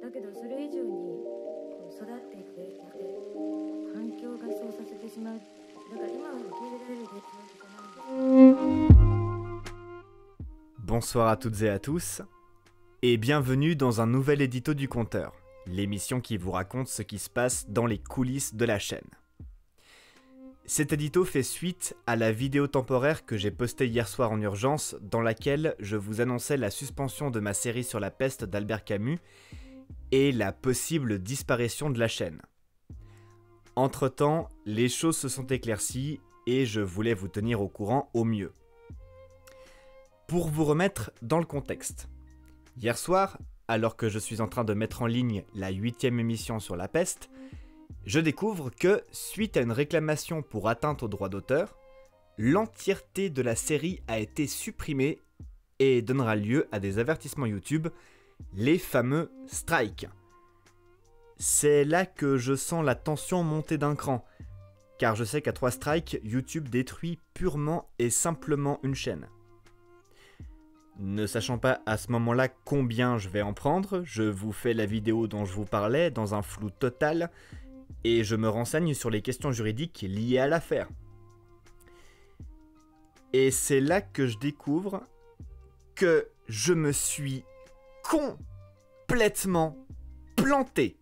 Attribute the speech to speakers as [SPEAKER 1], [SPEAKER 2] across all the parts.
[SPEAKER 1] だけどそれ以上に育っていって環境がそうさせてしまう。だから今は受け入れられるべきわけじゃないんです。
[SPEAKER 2] Bonsoir à toutes et à tous, et bienvenue dans un nouvel édito du compteur, l'émission qui vous raconte ce qui se passe dans les coulisses de la chaîne. Cet édito fait suite à la vidéo temporaire que j'ai postée hier soir en urgence, dans laquelle je vous annonçais la suspension de ma série sur la peste d'Albert Camus et la possible disparition de la chaîne. Entre-temps, les choses se sont éclaircies et je voulais vous tenir au courant au mieux. Pour vous remettre dans le contexte, hier soir, alors que je suis en train de mettre en ligne la 8e émission sur la peste, je découvre que, suite à une réclamation pour atteinte aux droits d'auteur, l'entièreté de la série a été supprimée et donnera lieu à des avertissements YouTube, les fameux strikes. C'est là que je sens la tension monter d'un cran, car je sais qu'à 3 strikes, YouTube détruit purement et simplement une chaîne. Ne sachant pas à ce moment-là combien je vais en prendre, je vous fais la vidéo dont je vous parlais dans un flou total et je me renseigne sur les questions juridiques liées à l'affaire. Et c'est là que je découvre que je me suis complètement planté.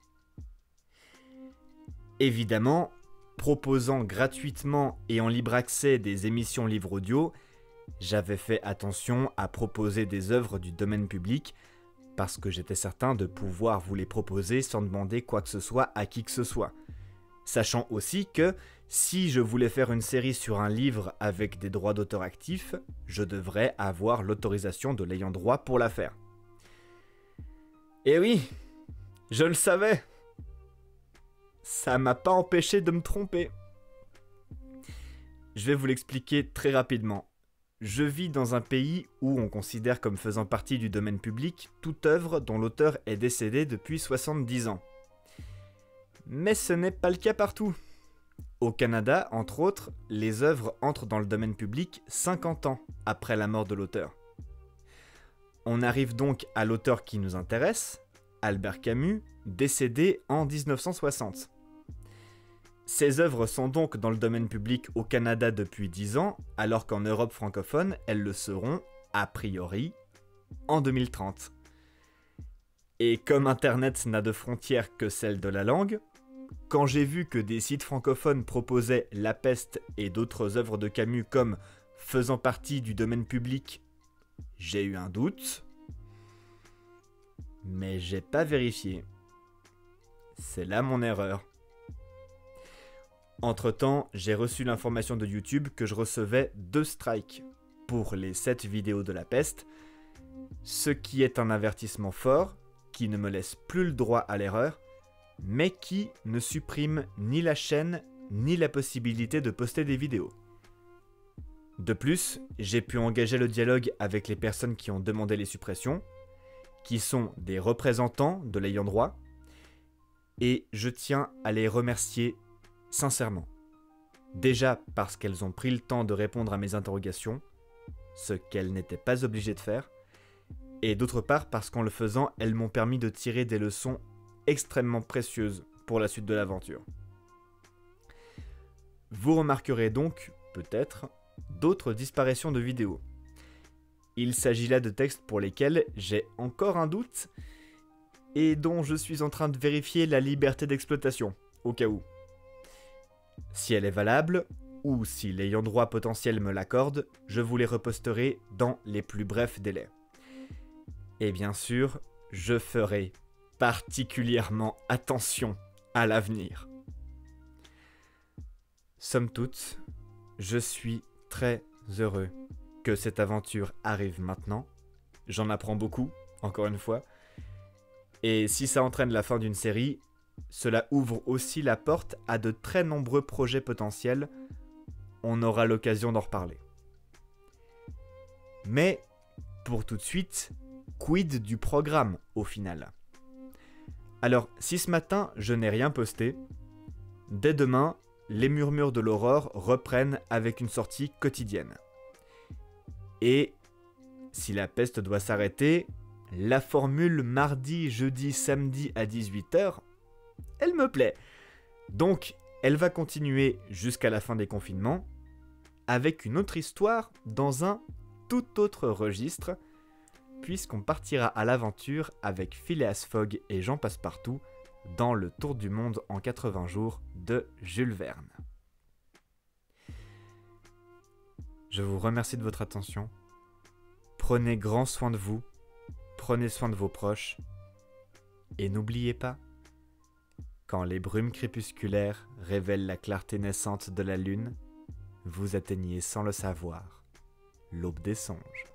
[SPEAKER 2] Évidemment, proposant gratuitement et en libre accès des émissions livre audio, j'avais fait attention à proposer des œuvres du domaine public parce que j'étais certain de pouvoir vous les proposer sans demander quoi que ce soit à qui que ce soit. Sachant aussi que si je voulais faire une série sur un livre avec des droits d'auteur actifs, je devrais avoir l'autorisation de l'ayant droit pour la faire. Et oui, je le savais. Ça m'a pas empêché de me tromper. Je vais vous l'expliquer très rapidement. Je vis dans un pays où on considère comme faisant partie du domaine public toute œuvre dont l'auteur est décédé depuis 70 ans. Mais ce n'est pas le cas partout. Au Canada, entre autres, les œuvres entrent dans le domaine public 50 ans après la mort de l'auteur. On arrive donc à l'auteur qui nous intéresse, Albert Camus, décédé en 1960. Ces œuvres sont donc dans le domaine public au Canada depuis 10 ans, alors qu'en Europe francophone, elles le seront, a priori, en 2030. Et comme Internet n'a de frontières que celle de la langue, quand j'ai vu que des sites francophones proposaient La Peste et d'autres œuvres de Camus comme faisant partie du domaine public, j'ai eu un doute, mais j'ai pas vérifié. C'est là mon erreur. Entre-temps, j'ai reçu l'information de YouTube que je recevais 2 strikes pour les 7 vidéos de la peste, ce qui est un avertissement fort, qui ne me laisse plus le droit à l'erreur, mais qui ne supprime ni la chaîne, ni la possibilité de poster des vidéos. De plus, j'ai pu engager le dialogue avec les personnes qui ont demandé les suppressions, qui sont des représentants de l'ayant droit, et je tiens à les remercier sincèrement. Déjà parce qu'elles ont pris le temps de répondre à mes interrogations, ce qu'elles n'étaient pas obligées de faire, et d'autre part parce qu'en le faisant, elles m'ont permis de tirer des leçons extrêmement précieuses pour la suite de l'aventure. Vous remarquerez donc, peut-être, d'autres disparitions de vidéos. Il s'agit là de textes pour lesquels j'ai encore un doute, et dont je suis en train de vérifier la liberté d'exploitation, au cas où. Si elle est valable, ou si l'ayant droit potentiel me l'accorde, je vous les reposterai dans les plus brefs délais. Et bien sûr, je ferai particulièrement attention à l'avenir. Somme toute, je suis très heureux que cette aventure arrive maintenant. J'en apprends beaucoup, encore une fois. Et si ça entraîne la fin d'une série, cela ouvre aussi la porte à de très nombreux projets potentiels. On aura l'occasion d'en reparler. Mais, pour tout de suite, quid du programme au final? Alors, si ce matin je n'ai rien posté, dès demain, les murmures de l'aurore reprennent avec une sortie quotidienne. Et si la peste doit s'arrêter, la formule mardi, jeudi, samedi à 18h, elle me plaît. Donc, elle va continuer jusqu'à la fin des confinements, avec une autre histoire dans un tout autre registre, puisqu'on partira à l'aventure avec Phileas Fogg et Jean Passepartout dans le Tour du monde en 80 jours de Jules Verne. Je vous remercie de votre attention. Prenez grand soin de vous, prenez soin de vos proches, et n'oubliez pas, quand les brumes crépusculaires révèlent la clarté naissante de la lune, vous atteignez sans le savoir l'aube des songes.